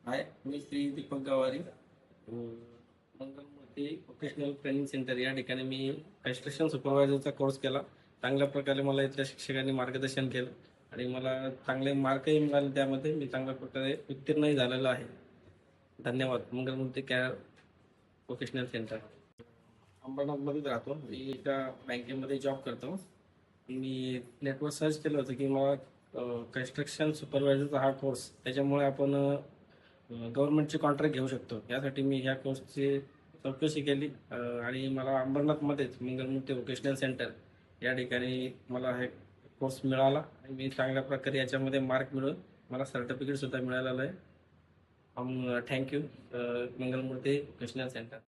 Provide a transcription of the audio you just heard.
हाय, मी Shri Deepak Gawari. Mangalmurti vocational training centre या ठिकाणी मी कन्स्ट्रक्शन सुपरवायझरचा कोर्स केला. चांगल्या प्रकारे मला इथल्या शिक्षकांनी मार्गदर्शन केलं आणि मला चांगले मार्कही मिळाले. त्यामध्ये मी चांगल्या प्रकारे उत्तीर्णही झालेलो आहे. धन्यवाद. मंगलमूर्ती कॅर व्होकेशनल सेंटर अंबरनाथमध्येच राहतो. मी एका बँकेमध्ये जॉब करतो. मी नेटवर सर्च केलं होतं की मला कन्स्ट्रक्शन सुपरवायझरचा हा कोर्स, त्याच्यामुळे आपण गव्हर्नमेंटचे कॉन्ट्रॅक्ट घेऊ शकतो. यासाठी मी ह्या कोर्सची चौकशी केली आणि मला अंबरनाथमध्येच मंगलमूर्ती व्होकेशनल सेंटर या ठिकाणी मला हे कोर्स मिळाला आणि मी चांगल्या प्रकारे याच्यामध्ये मार्क मिळवून मला सर्टिफिकेटसुद्धा मिळालेलं आहे. Thank you Mangalmurti vocational centre.